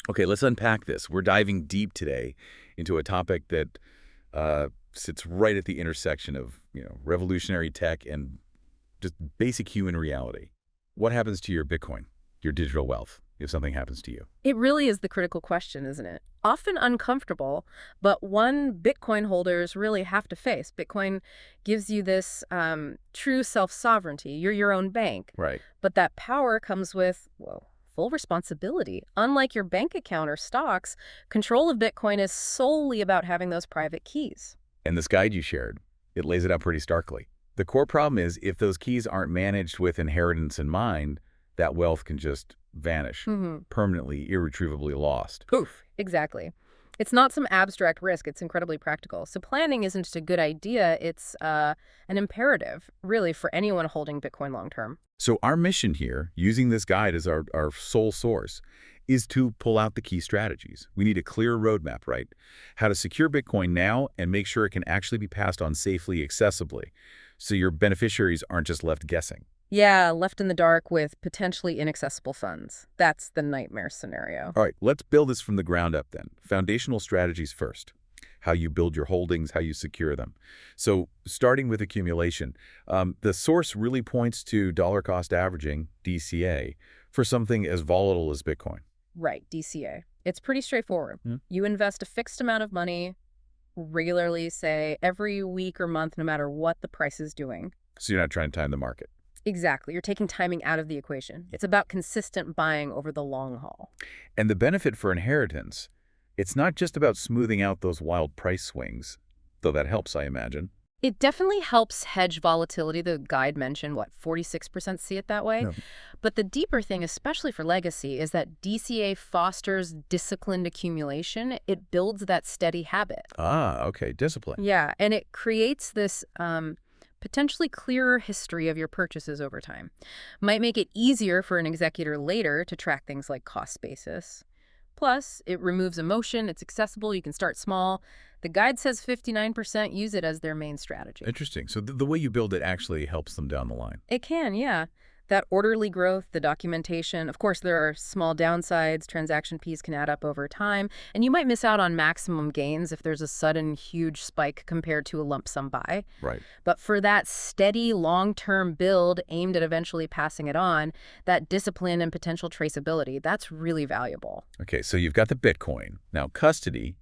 Okay, let's unpack this. We're diving deep today into a topic that sits right at the intersection of, revolutionary tech and just basic human reality. What happens to your Bitcoin, your digital wealth, if something happens to you? It really is the critical question, isn't it? Often uncomfortable, but one Bitcoin holders really have to face. Bitcoin gives you this true self-sovereignty. You're your own bank. Right. But that power comes with, well, full responsibility. Unlike your bank account or stocks, control of Bitcoin is solely about having those private keys. And this guide you shared, it lays it out pretty starkly. The core problem is if those keys aren't managed with inheritance in mind, that wealth can just vanish, permanently, irretrievably lost. Poof. Exactly. It's not some abstract risk. It's incredibly practical. So planning isn't just a good idea. It's an imperative, really, for anyone holding Bitcoin long term. So our mission here, using this guide as our sole source, is to pull out the key strategies. We need a clear roadmap, right? How to secure Bitcoin now and make sure it can actually be passed on safely, accessibly, so your beneficiaries aren't just left guessing. Yeah, left in the dark with potentially inaccessible funds. That's the nightmare scenario. All right, let's build this from the ground up then. Foundational strategies first. How you build your holdings, how you secure them. So starting with accumulation, the source really points to dollar cost averaging, DCA, for something as volatile as Bitcoin. Right, DCA. It's pretty straightforward. Hmm. You invest a fixed amount of money regularly, say every week or month, no matter what the price is doing. So you're not trying to time the market. Exactly. You're taking timing out of the equation. It's about consistent buying over the long haul. And the benefit for inheritance, it's not just about smoothing out those wild price swings, though that helps, I imagine. It definitely helps hedge volatility. The guide mentioned, 46% see it that way? No. But the deeper thing, especially for legacy, is that DCA fosters disciplined accumulation. It builds that steady habit. Ah, okay, discipline. Yeah, and it creates this potentially clearer history of your purchases over time. Might make it easier for an executor later to track things like cost basis. Plus, it removes emotion, it's accessible, you can start small. The guide says 59% use it as their main strategy. Interesting. So the way you build it actually helps them down the line. It can, yeah. That orderly growth, the documentation, of course, there are small downsides. Transaction fees can add up over time, and you might miss out on maximum gains if there's a sudden huge spike compared to a lump sum buy. Right. But for that steady, long-term build aimed at eventually passing it on, that discipline and potential traceability, that's really valuable. Okay, so you've got the Bitcoin. Now, custody,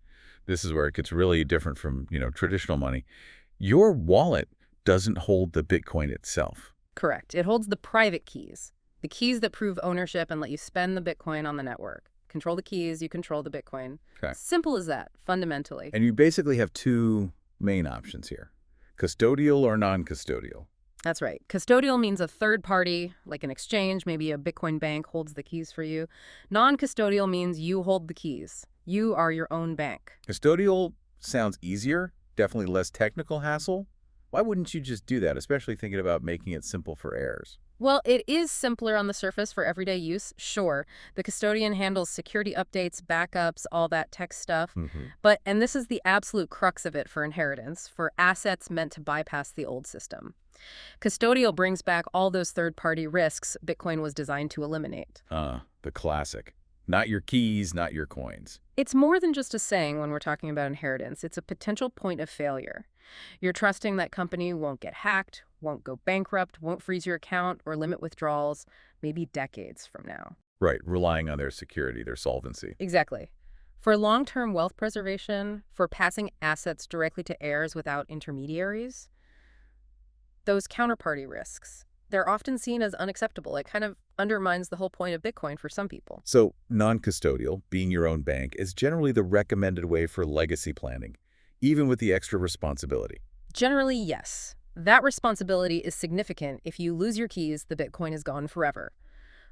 this is where it gets really different from, traditional money. Your wallet doesn't hold the Bitcoin itself. Correct. It holds the private keys, the keys that prove ownership and let you spend the Bitcoin on the network. Control the keys, you control the Bitcoin. Okay. Simple as that, fundamentally. And you basically have two main options here, custodial or non-custodial. That's right. Custodial means a third party, like an exchange, maybe a Bitcoin bank holds the keys for you. Non-custodial means you hold the keys. You are your own bank. Custodial sounds easier, definitely less technical hassle. Why wouldn't you just do that, especially thinking about making it simple for heirs? Well, it is simpler on the surface for everyday use, sure. The custodian handles security updates, backups, all that tech stuff. And this is the absolute crux of it for inheritance, for assets meant to bypass the old system. Custodial brings back all those third-party risks Bitcoin was designed to eliminate. The classic. Not your keys, not your coins. It's more than just a saying when we're talking about inheritance. It's a potential point of failure. You're trusting that company won't get hacked, won't go bankrupt, won't freeze your account, or limit withdrawals, maybe decades from now. Right, relying on their security, their solvency. Exactly. For long-term wealth preservation, for passing assets directly to heirs without intermediaries, those counterparty risks, they're often seen as unacceptable. It kind of undermines the whole point of Bitcoin for some people. So non-custodial, being your own bank, is generally the recommended way for legacy planning, even with the extra responsibility. Generally, yes. That responsibility is significant. If you lose your keys, the Bitcoin is gone forever.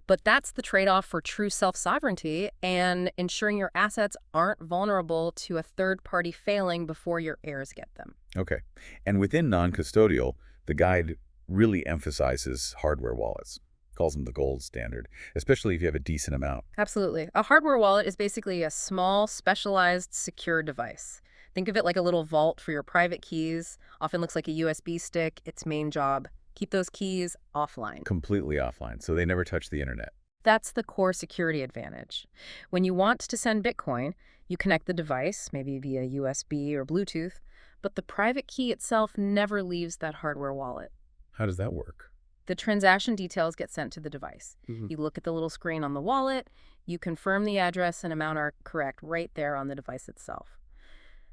But that's the trade-off for true self-sovereignty and ensuring your assets aren't vulnerable to a third party failing before your heirs get them. Okay. And within non-custodial, the guide really emphasizes hardware wallets. Calls them the gold standard, especially if you have a decent amount. Absolutely. A hardware wallet is basically a small, specialized, secure device. Think of it like a little vault for your private keys. Often looks like a USB stick. Its main job, keep those keys offline. Completely offline, so they never touch the internet. That's the core security advantage. When you want to send Bitcoin, you connect the device, maybe via USB or Bluetooth, but the private key itself never leaves that hardware wallet. How does that work? The transaction details get sent to the device. Hmm. You look at the little screen on the wallet, you confirm the address and amount are correct right there on the device itself.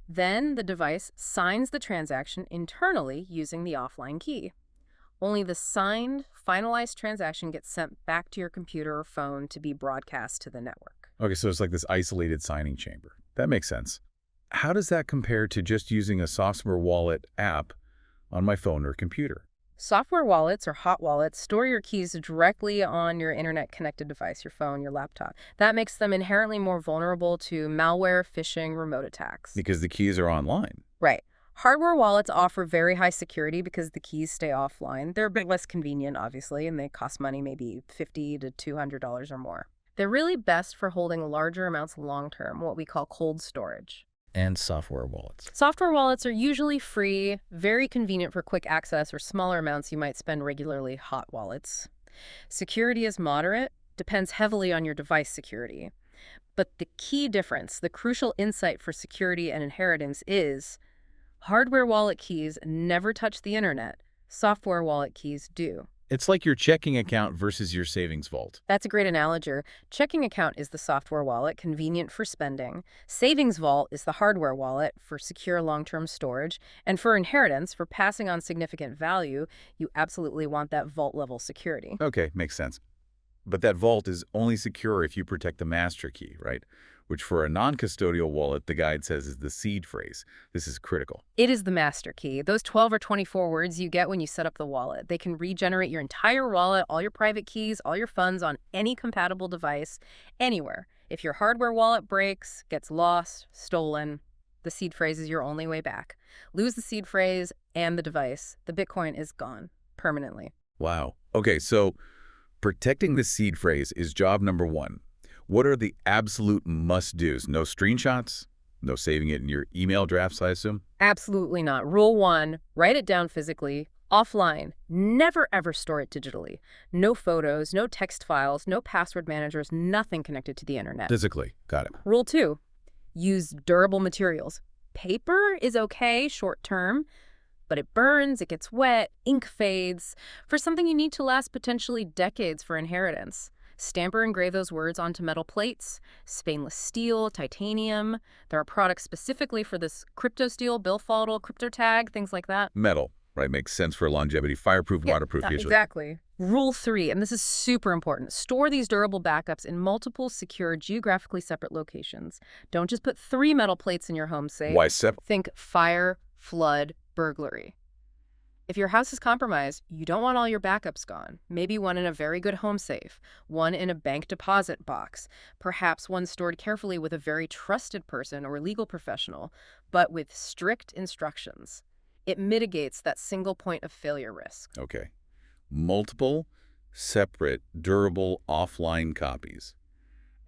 Then the device signs the transaction internally using the offline key. Only the signed, finalized transaction gets sent back to your computer or phone to be broadcast to the network. Okay, so it's like this isolated signing chamber. That makes sense. How does that compare to just using a software wallet app on my phone or computer? Software wallets or hot wallets store your keys directly on your internet-connected device, your phone, your laptop. That makes them inherently more vulnerable to malware, phishing, remote attacks. Because the keys are online. Right. Hardware wallets offer very high security because the keys stay offline. They're a bit less convenient, obviously, and they cost money, maybe $50 to $200 or more. They're really best for holding larger amounts long-term, what we call cold storage. And software wallets. Software wallets are usually free, very convenient for quick access or smaller amounts you might spend regularly. Hot wallets. Security is moderate, depends heavily on your device security. But the key difference, the crucial insight for security and inheritance is hardware wallet keys never touch the internet. Software wallet keys do. It's like your checking account versus your savings vault. That's a great analogy. Checking account is the software wallet, convenient for spending. Savings vault is the hardware wallet for secure long-term storage. And for inheritance, for passing on significant value, you absolutely want that vault-level security. Okay, makes sense. But that vault is only secure if you protect the master key, right? Which for a non-custodial wallet, the guide says is the seed phrase. This is critical. It is the master key. Those 12 or 24 words you get when you set up the wallet. They can regenerate your entire wallet, all your private keys, all your funds on any compatible device, anywhere. If your hardware wallet breaks, gets lost, stolen, the seed phrase is your only way back. Lose the seed phrase and the device. The Bitcoin is gone permanently. Wow. Okay, so protecting the seed phrase is job number one. What are the absolute must-dos? No screenshots? No saving it in your email drafts, I assume? Absolutely not. Rule 1, write it down physically, offline. Never ever store it digitally. No photos, no text files, no password managers, nothing connected to the internet. Physically. Got it. Rule 2, use durable materials. Paper is okay short term, but it burns, it gets wet, ink fades. For something you need to last potentially decades for inheritance. Stamp or engrave those words onto metal plates, stainless steel, titanium. There are products specifically for this crypto steel, bilfoldal, crypto tag, things like that. Metal, right? Makes sense for longevity. Fireproof, waterproof usually. Exactly. Rule 3, and this is super important. Store these durable backups in multiple secure, geographically separate locations. Don't just put 3 metal plates in your home safe. Why separate? Think fire, flood, burglary. If your house is compromised, you don't want all your backups gone. Maybe one in a very good home safe, one in a bank deposit box, perhaps one stored carefully with a very trusted person or legal professional, but with strict instructions. It mitigates that single point of failure risk. Okay. Multiple, separate, durable, offline copies.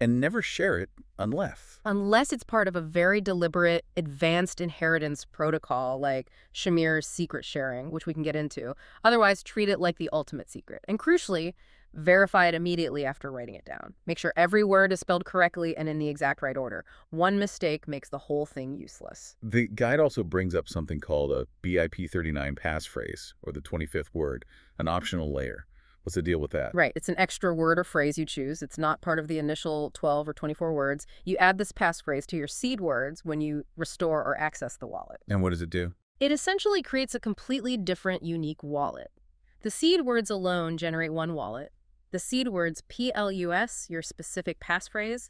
And never share it Unless it's part of a very deliberate, advanced inheritance protocol like Shamir's secret sharing, which we can get into. Otherwise, treat it like the ultimate secret. And crucially, verify it immediately after writing it down. Make sure every word is spelled correctly and in the exact right order. One mistake makes the whole thing useless. The guide also brings up something called a BIP39 passphrase, or the 25th word, an optional layer. What's the deal with that? Right. It's an extra word or phrase you choose. It's not part of the initial 12 or 24 words. You add this passphrase to your seed words when you restore or access the wallet. And what does it do? It essentially creates a completely different, unique wallet. The seed words alone generate one wallet. The seed words PLUS, your specific passphrase,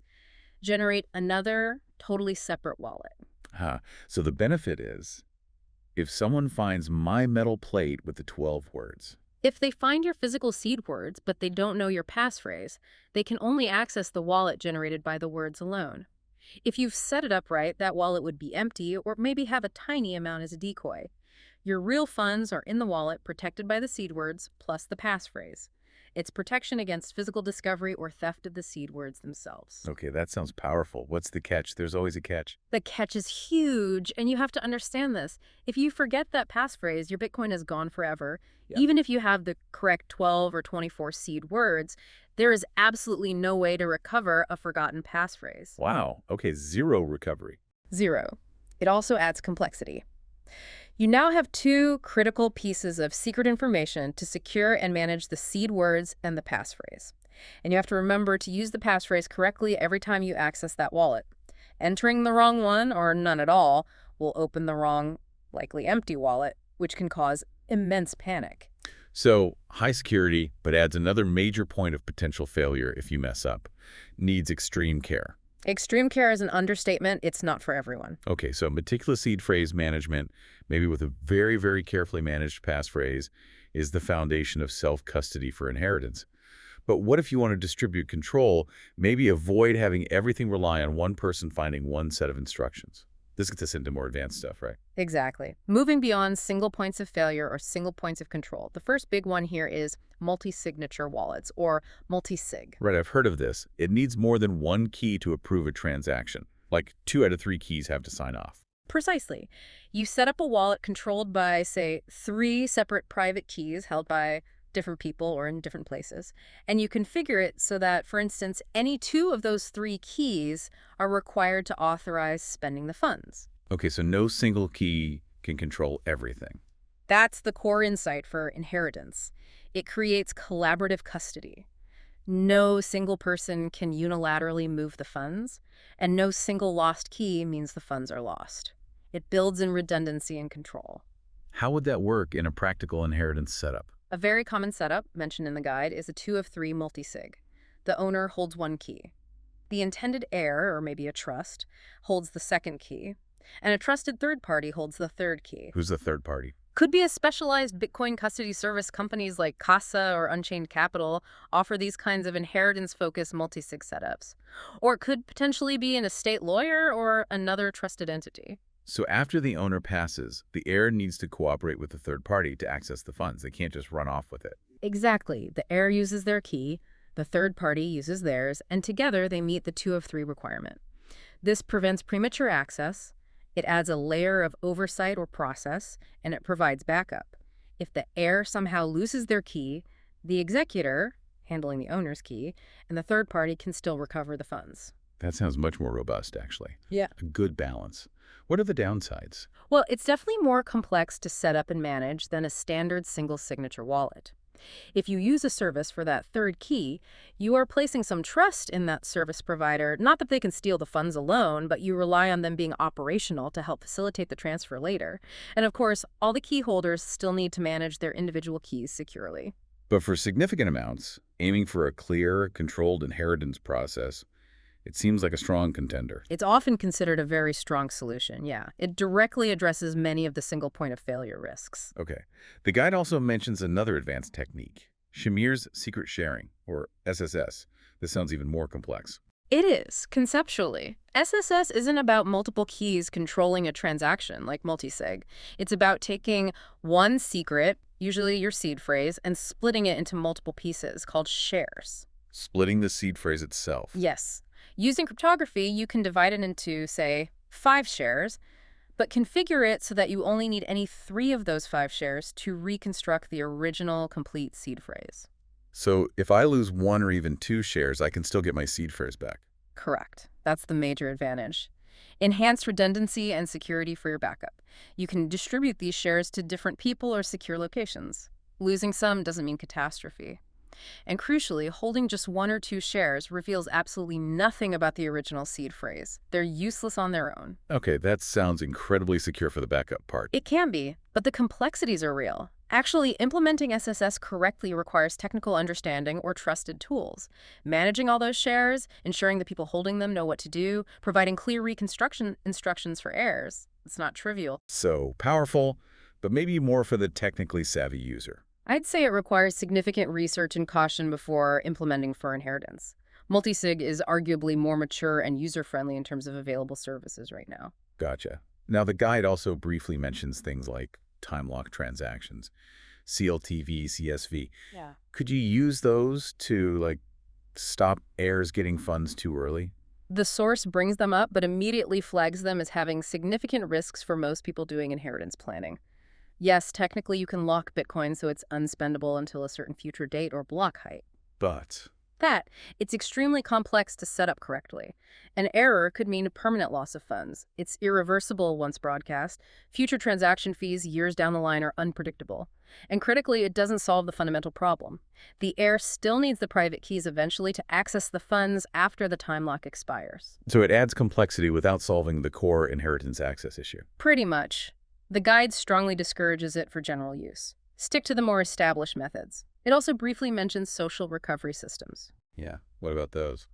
generate another, totally separate wallet. So the benefit is, if someone finds my metal plate with the 12 words, if they find your physical seed words, but they don't know your passphrase, they can only access the wallet generated by the words alone. If you've set it up right, that wallet would be empty or maybe have a tiny amount as a decoy. Your real funds are in the wallet, protected by the seed words plus the passphrase. It's protection against physical discovery or theft of the seed words themselves. Okay, that sounds powerful. What's the catch? There's always a catch. The catch is huge, and you have to understand this. If you forget that passphrase, your Bitcoin is gone forever. Yeah. Even if you have the correct 12 or 24 seed words, there is absolutely no way to recover a forgotten passphrase. Wow. Okay, zero recovery. Zero. It also adds complexity. You now have two critical pieces of secret information to secure and manage the seed words and the passphrase. And you have to remember to use the passphrase correctly every time you access that wallet. Entering the wrong one, or none at all, will open the wrong, likely empty wallet, which can cause immense panic. So, high security, but adds another major point of potential failure if you mess up. Needs extreme care. Extreme care is an understatement. It's not for everyone. Okay, so meticulous seed phrase management, maybe with a very, very carefully managed passphrase, is the foundation of self-custody for inheritance. But what if you want to distribute control, maybe avoid having everything rely on one person finding one set of instructions? This gets us into more advanced stuff, right? Exactly. Moving beyond single points of failure or single points of control, the first big one here is multi-signature wallets, or multi-sig. Right, I've heard of this. It needs more than one key to approve a transaction. Like 2 out of 3 keys have to sign off. Precisely. You set up a wallet controlled by, say, 3 separate private keys held by different people or in different places, and you configure it so that, for instance, any 2 of those 3 keys are required to authorize spending the funds. Okay, so no single key can control everything. That's the core insight for inheritance. It creates collaborative custody. No single person can unilaterally move the funds, and no single lost key means the funds are lost. It builds in redundancy and control. How would that work in a practical inheritance setup? A very common setup, mentioned in the guide, is a 2 of 3 multisig. The owner holds 1 key. The intended heir, or maybe a trust, holds the 2nd key, and a trusted third party holds the 3rd key. Who's the third party? Could be a specialized Bitcoin custody service. Companies like Casa or Unchained Capital offer these kinds of inheritance-focused multisig setups. Or it could potentially be an estate lawyer or another trusted entity. So after the owner passes, the heir needs to cooperate with the third party to access the funds. They can't just run off with it. Exactly. The heir uses their key, the third party uses theirs, and together they meet the 2 of 3 requirement. This prevents premature access, it adds a layer of oversight or process, and it provides backup. If the heir somehow loses their key, the executor, handling the owner's key, and the third party can still recover the funds. That sounds much more robust, actually. Yeah. A good balance. What are the downsides? Well, it's definitely more complex to set up and manage than a standard single signature wallet. If you use a service for that third key, you are placing some trust in that service provider, not that they can steal the funds alone, but you rely on them being operational to help facilitate the transfer later. And of course, all the key holders still need to manage their individual keys securely. But for significant amounts, aiming for a clear, controlled inheritance process, it seems like a strong contender. It's often considered a very strong solution, yeah. It directly addresses many of the single point of failure risks. Okay. The guide also mentions another advanced technique, Shamir's secret sharing, or SSS. This sounds even more complex. It is, conceptually. SSS isn't about multiple keys controlling a transaction like multisig. It's about taking one secret, usually your seed phrase, and splitting it into multiple pieces called shares. Splitting the seed phrase itself. Yes. Using cryptography, you can divide it into, say, 5 shares, but configure it so that you only need any 3 of those 5 shares to reconstruct the original complete seed phrase. So if I lose 1 or even 2 shares, I can still get my seed phrase back. Correct. That's the major advantage. Enhanced redundancy and security for your backup. You can distribute these shares to different people or secure locations. Losing some doesn't mean catastrophe. And crucially, holding just 1 or 2 shares reveals absolutely nothing about the original seed phrase. They're useless on their own. Okay, that sounds incredibly secure for the backup part. It can be, but the complexities are real. Actually, implementing SSS correctly requires technical understanding or trusted tools. Managing all those shares, ensuring the people holding them know what to do, providing clear reconstruction instructions for heirs. It's not trivial. So powerful, but maybe more for the technically savvy user. I'd say it requires significant research and caution before implementing for inheritance. Multisig is arguably more mature and user-friendly in terms of available services right now. Gotcha. Now, the guide also briefly mentions things like time-locked transactions. CLTV, CSV. Yeah. Could you use those to, like, stop heirs getting funds too early? The source brings them up, but immediately flags them as having significant risks for most people doing inheritance planning. Yes, technically you can lock Bitcoin so it's unspendable until a certain future date or block height. But That, it's extremely complex to set up correctly. An error could mean a permanent loss of funds. It's irreversible once broadcast. Future transaction fees years down the line are unpredictable. And critically, it doesn't solve the fundamental problem. The heir still needs the private keys eventually to access the funds after the time lock expires. so it adds complexity without solving the core inheritance access issue. Pretty much. The guide strongly discourages it for general use. Stick to the more established methods. It also briefly mentions social recovery systems. Yeah. What about those?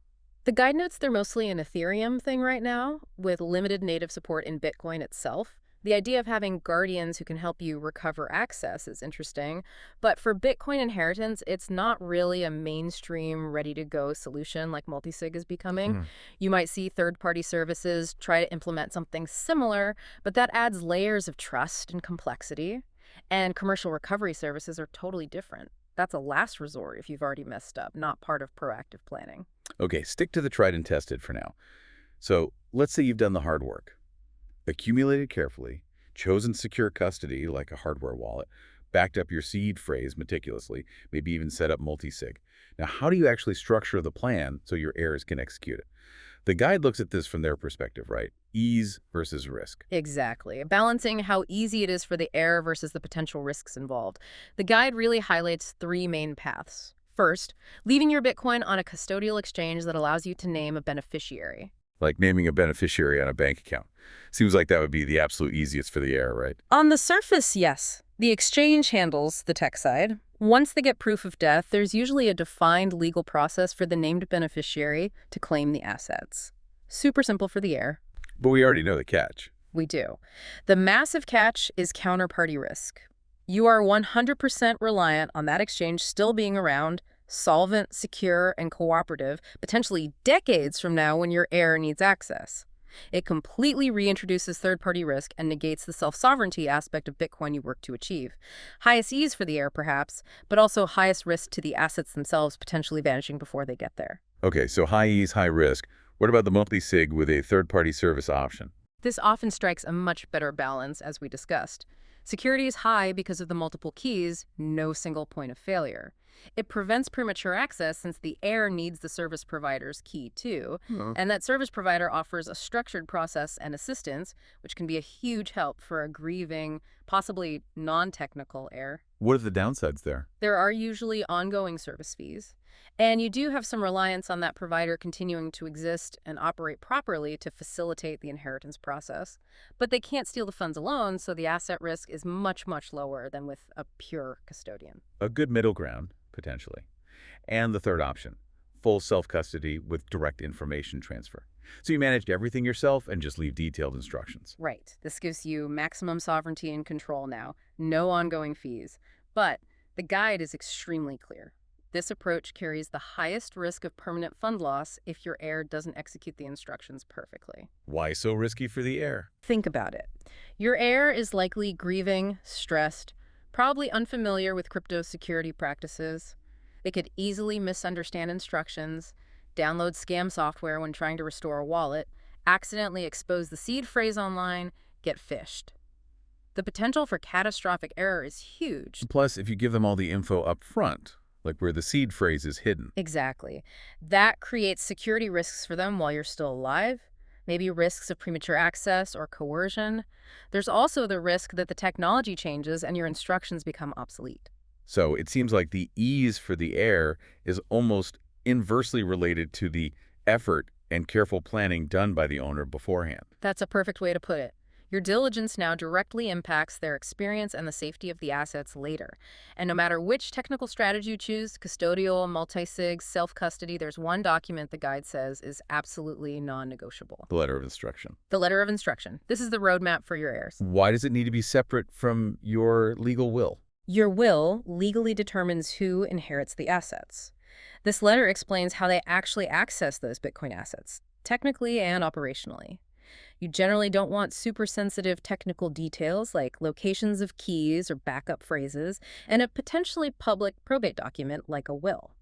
The guide notes they're mostly an Ethereum thing right now, with limited native support in Bitcoin itself. The idea of having guardians who can help you recover access is interesting, but for Bitcoin inheritance, it's not really a mainstream, ready-to-go solution like multisig is becoming. You might see third-party services try to implement something similar, but that adds layers of trust and complexity, and commercial recovery services are totally different. That's a last resort if you've already messed up, not part of proactive planning. Okay, stick to the tried and tested for now. So let's say you've done the hard work, accumulated carefully, chosen secure custody like a hardware wallet, backed up your seed phrase meticulously, maybe even set up multisig. Now, how do you actually structure the plan so your heirs can execute it? The guide looks at this from their perspective, right? Ease versus risk. Exactly. Balancing how easy it is for the heir versus the potential risks involved. The guide really highlights three main paths. First, leaving your Bitcoin on a custodial exchange that allows you to name a beneficiary. Like naming a beneficiary on a bank account. Seems like that would be the absolute easiest for the heir, right? On the surface, yes. The exchange handles the tech side. Once they get proof of death, there's usually a defined legal process for the named beneficiary to claim the assets. Super simple for the heir. But we already know the catch. We do. The massive catch is counterparty risk. You are 100% reliant on that exchange still being around, solvent, secure, and cooperative, potentially decades from now when your heir needs access. It completely reintroduces third-party risk and negates the self-sovereignty aspect of Bitcoin you work to achieve. Highest ease for the heir, perhaps, but also highest risk to the assets themselves potentially vanishing before they get there. Okay, so high ease, high risk. What about the multi-sig with a third-party service option? This often strikes a much better balance, as we discussed. Security is high because of the multiple keys, no single point of failure. It prevents premature access since the heir needs the service provider's key too, and that service provider offers a structured process and assistance, which can be a huge help for a grieving, possibly non-technical heir. What are the downsides there? There are usually ongoing service fees, and you do have some reliance on that provider continuing to exist and operate properly to facilitate the inheritance process. But they can't steal the funds alone, so the asset risk is much, much lower than with a pure custodian. A good middle ground, potentially. And the third option, full self-custody with direct information transfer. So you managed everything yourself and just leave detailed instructions. Right. This gives you maximum sovereignty and control now. No ongoing fees. But the guide is extremely clear. This approach carries the highest risk of permanent fund loss if your heir doesn't execute the instructions perfectly. Why so risky for the heir? Think about it. Your heir is likely grieving, stressed, probably unfamiliar with crypto security practices. They could easily misunderstand instructions, download scam software when trying to restore a wallet, accidentally expose the seed phrase online, get phished. The potential for catastrophic error is huge. Plus, if you give them all the info up front, like where the seed phrase is hidden. Exactly. That creates security risks for them while you're still alive, maybe risks of premature access or coercion. There's also the risk that the technology changes and your instructions become obsolete. So it seems like the ease for the heir is almost inversely related to the effort and careful planning done by the owner beforehand. That's a perfect way to put it. Your diligence now directly impacts their experience and the safety of the assets later. And no matter which technical strategy you choose, custodial, multi-sig, self-custody, there's one document the guide says is absolutely non-negotiable. The letter of instruction. The letter of instruction. This is the roadmap for your heirs. Why does it need to be separate from your legal will? Your will legally determines who inherits the assets. This letter explains how they actually access those Bitcoin assets, technically and operationally. You generally don't want super sensitive technical details like locations of keys or backup phrases, and a potentially public probate document like a will.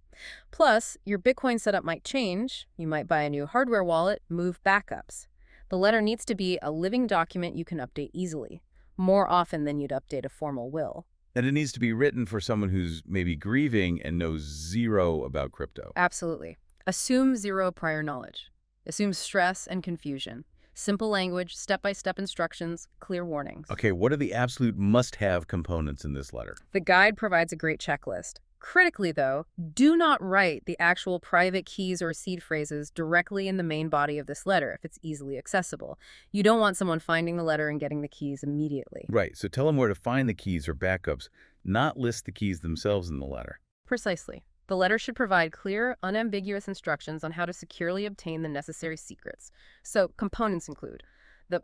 Plus, your Bitcoin setup might change. You might buy a new hardware wallet, move backups. The letter needs to be a living document you can update easily, more often than you'd update a formal will. And it needs to be written for someone who's maybe grieving and knows zero about crypto. Absolutely. Assume zero prior knowledge. Assume stress and confusion. Simple language, step-by-step instructions, clear warnings. Okay, what are the absolute must-have components in this letter? The guide provides a great checklist. Critically, though, do not write the actual private keys or seed phrases directly in the main body of this letter if it's easily accessible. You don't want someone finding the letter and getting the keys immediately. Right, so tell them where to find the keys or backups, not list the keys themselves in the letter. Precisely. The letter should provide clear, unambiguous instructions on how to securely obtain the necessary secrets. So, components include the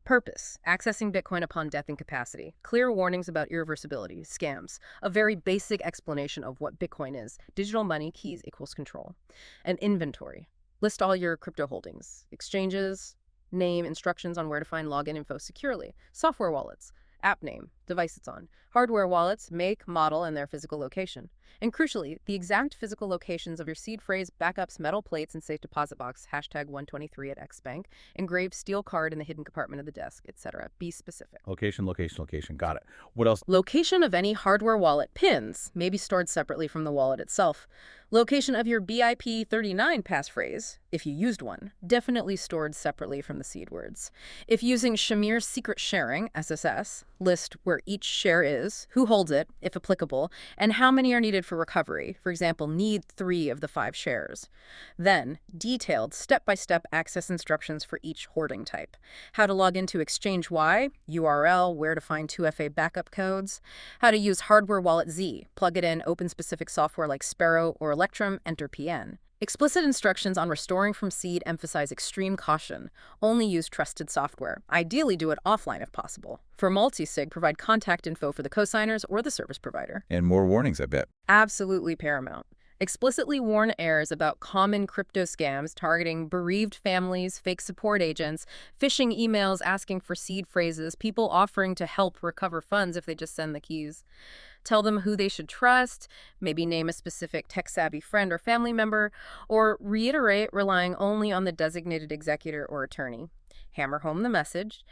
purpose, accessing Bitcoin upon death and capacity, clear warnings about irreversibility, scams, a very basic explanation of what Bitcoin is, digital money, keys equals control, and inventory. List all your crypto holdings, exchanges, name, instructions on where to find login info securely, software wallets, app name, device it's on, hardware wallets, make, model, and their physical location. And crucially, the exact physical locations of your seed phrase, backups, metal plates, and safe deposit box, #123 at X Bank, engraved steel card in the hidden compartment of the desk, etc. Be specific. Location, location, location. Got it. What else? Location of any hardware wallet pins may be stored separately from the wallet itself. Location of your BIP39 passphrase, if you used one, definitely stored separately from the seed words. If using Shamir's secret sharing, SSS, list where each share is, who holds it, if applicable, and how many are needed for recovery. For example, need 3 of the 5 shares. Then, detailed step-by-step access instructions for each hoarding type. How to log into Exchange Y, URL, where to find 2FA backup codes. How to use hardware wallet Z, plug it in, open specific software like Sparrow or Electrum, enter PN. Explicit instructions on restoring from seed emphasize extreme caution. Only use trusted software. Ideally, do it offline if possible. For multi-sig, provide contact info for the cosigners or the service provider. And more warnings, I bet. Absolutely paramount. Explicitly warn heirs about common crypto scams targeting bereaved families, fake support agents, phishing emails asking for seed phrases, people offering to help recover funds if they just send the keys. Tell them who they should trust, maybe name a specific tech-savvy friend or family member, or reiterate relying only on the designated executor or attorney. Hammer home the message.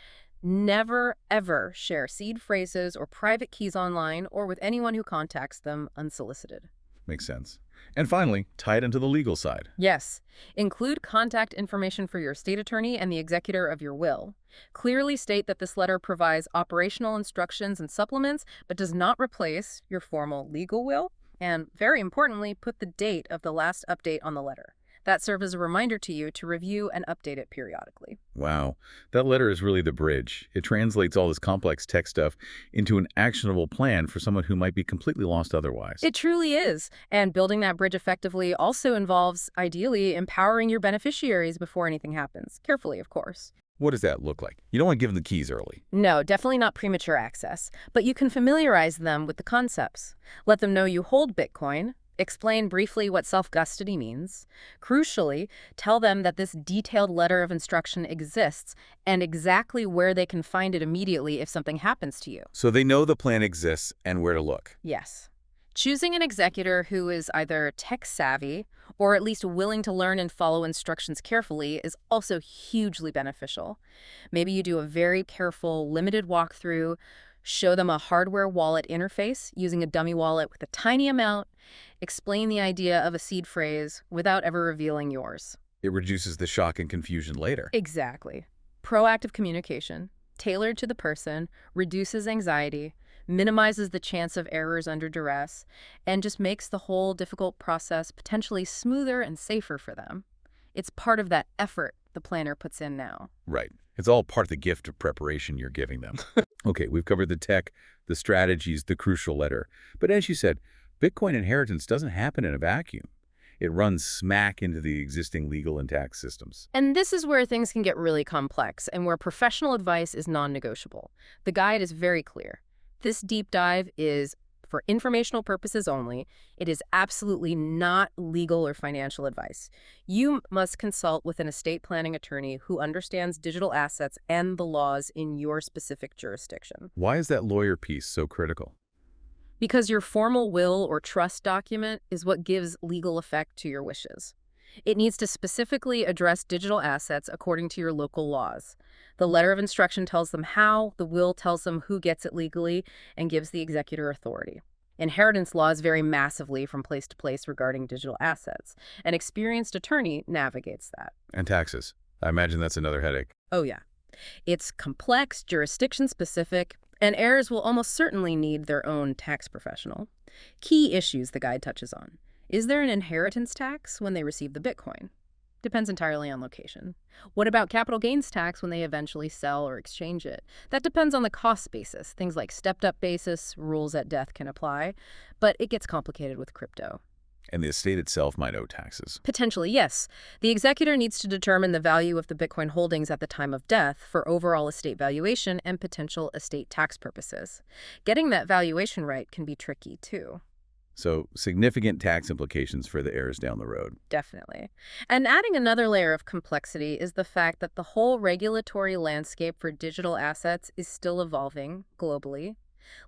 Never, ever share seed phrases or private keys online or with anyone who contacts them unsolicited. Makes sense. And finally, tie it into the legal side. Yes. Include contact information for your state attorney and the executor of your will. Clearly state that this letter provides operational instructions and supplements, but does not replace your formal legal will. And very importantly, put the date of the last update on the letter. That serves as a reminder to you to review and update it periodically. Wow. That letter is really the bridge. It translates all this complex tech stuff into an actionable plan for someone who might be completely lost otherwise. It truly is. And building that bridge effectively also involves, ideally, empowering your beneficiaries before anything happens. Carefully, of course. What does that look like? You don't want to give them the keys early. No, definitely not premature access. But you can familiarize them with the concepts. Let them know you hold Bitcoin. Explain briefly what self-custody means. Crucially, tell them that this detailed letter of instruction exists and exactly where they can find it immediately if something happens to you. So they know the plan exists and where to look. Yes. Choosing an executor who is either tech-savvy or at least willing to learn and follow instructions carefully is also hugely beneficial. Maybe you do a very careful, limited walkthrough, show them a hardware wallet interface using a dummy wallet with a tiny amount, explain the idea of a seed phrase without ever revealing yours. It reduces the shock and confusion later. Exactly. Proactive communication, tailored to the person, reduces anxiety, minimizes the chance of errors under duress, and just makes the whole difficult process potentially smoother and safer for them. It's part of that effort the planner puts in now. Right. It's all part of the gift of preparation you're giving them. Okay, we've covered the tech, the strategies, the crucial letter. But as you said, Bitcoin inheritance doesn't happen in a vacuum. It runs smack into the existing legal and tax systems. And this is where things can get really complex and where professional advice is non-negotiable. The guide is very clear. This deep dive is for informational purposes only. It is absolutely not legal or financial advice. You must consult with an estate planning attorney who understands digital assets and the laws in your specific jurisdiction. Why is that lawyer piece so critical? Because your formal will or trust document is what gives legal effect to your wishes. It needs to specifically address digital assets according to your local laws. The letter of instruction tells them how, the will tells them who gets it legally, and gives the executor authority. Inheritance laws vary massively from place to place regarding digital assets. An experienced attorney navigates that. And taxes. I imagine that's another headache. Oh, yeah. It's complex, jurisdiction-specific, and heirs will almost certainly need their own tax professional. Key issues the guide touches on. Is there an inheritance tax when they receive the Bitcoin? Depends entirely on location. What about capital gains tax when they eventually sell or exchange it? That depends on the cost basis. Things like stepped-up basis, rules at death can apply, but it gets complicated with crypto. And the estate itself might owe taxes. Potentially, yes. The executor needs to determine the value of the Bitcoin holdings at the time of death for overall estate valuation and potential estate tax purposes. Getting that valuation right can be tricky, too. So significant tax implications for the heirs down the road. Definitely. And adding another layer of complexity is the fact that the whole regulatory landscape for digital assets is still evolving globally.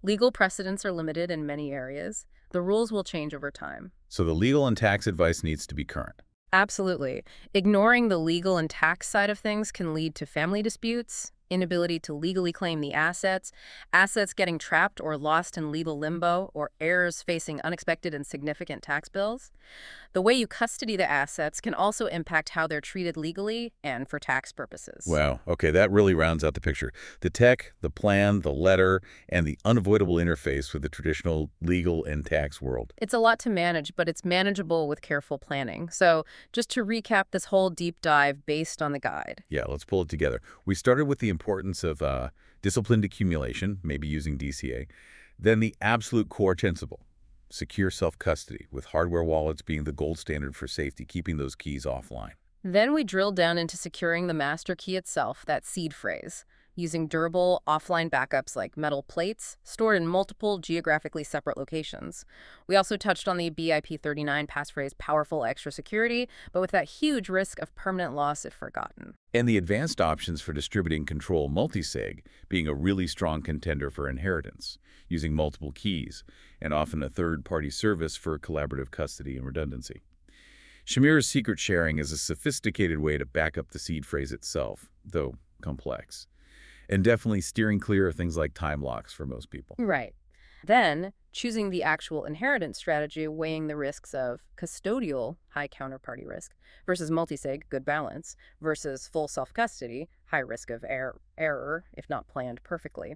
Legal precedents are limited in many areas. The rules will change over time. So the legal and tax advice needs to be current. Absolutely. Ignoring the legal and tax side of things can lead to family disputes, inability to legally claim the assets, assets getting trapped or lost in legal limbo, or heirs facing unexpected and significant tax bills. The way you custody the assets can also impact how they're treated legally and for tax purposes. Wow. Okay, that really rounds out the picture. The tech, the plan, the letter, and the unavoidable interface with the traditional legal and tax world. It's a lot to manage, but it's manageable with careful planning. So just to recap this whole deep dive based on the guide. Yeah, let's pull it together. We started with the importance of disciplined accumulation, maybe using DCA. Then the absolute core principle, secure self-custody, with hardware wallets being the gold standard for safety, keeping those keys offline. Then we drilled down into securing the master key itself, that seed phrase, using durable offline backups like metal plates stored in multiple geographically separate locations. We also touched on the BIP39 passphrase, powerful extra security, but with that huge risk of permanent loss if forgotten. And the advanced options for distributing control multisig being a really strong contender for inheritance, using multiple keys, and often a third-party service for collaborative custody and redundancy. Shamir's secret sharing is a sophisticated way to back up the seed phrase itself, though complex. And definitely steering clear of things like time locks for most people. Right. Then, choosing the actual inheritance strategy, weighing the risks of custodial, high counterparty risk, versus multisig, good balance, versus full self-custody, high risk of error, if not planned perfectly.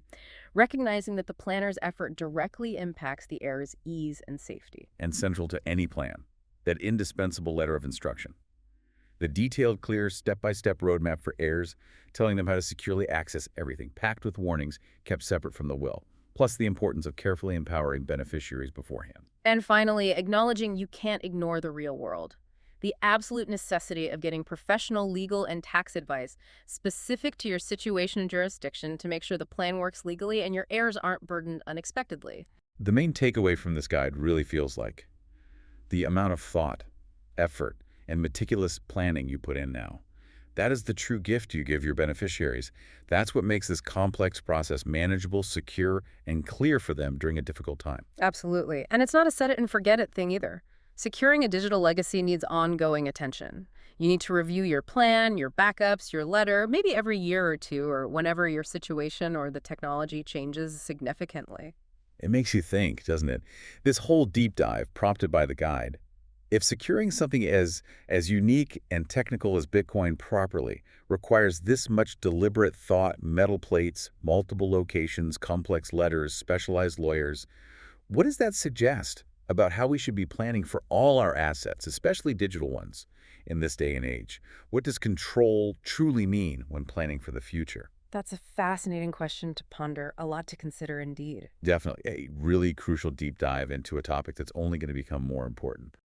Recognizing that the planner's effort directly impacts the heir's ease and safety. And central to any plan, that indispensable letter of instruction. The detailed, clear, step-by-step roadmap for heirs, telling them how to securely access everything, packed with warnings, kept separate from the will, plus the importance of carefully empowering beneficiaries beforehand. And finally, acknowledging you can't ignore the real world. The absolute necessity of getting professional legal and tax advice specific to your situation and jurisdiction to make sure the plan works legally and your heirs aren't burdened unexpectedly. The main takeaway from this guide really feels like the amount of thought, effort, and meticulous planning you put in now. That is the true gift you give your beneficiaries. That's what makes this complex process manageable, secure, and clear for them during a difficult time. Absolutely. And it's not a set it and forget it thing either. Securing a digital legacy needs ongoing attention. You need to review your plan, your backups, your letter, maybe every year or two, or whenever your situation or the technology changes significantly. It makes you think, doesn't it? This whole deep dive, prompted by the guide, if securing something as unique and technical as Bitcoin properly requires this much deliberate thought, metal plates, multiple locations, complex letters, specialized lawyers, what does that suggest about how we should be planning for all our assets, especially digital ones, in this day and age? What does control truly mean when planning for the future? That's a fascinating question to ponder, a lot to consider indeed. Definitely a really crucial deep dive into a topic that's only going to become more important.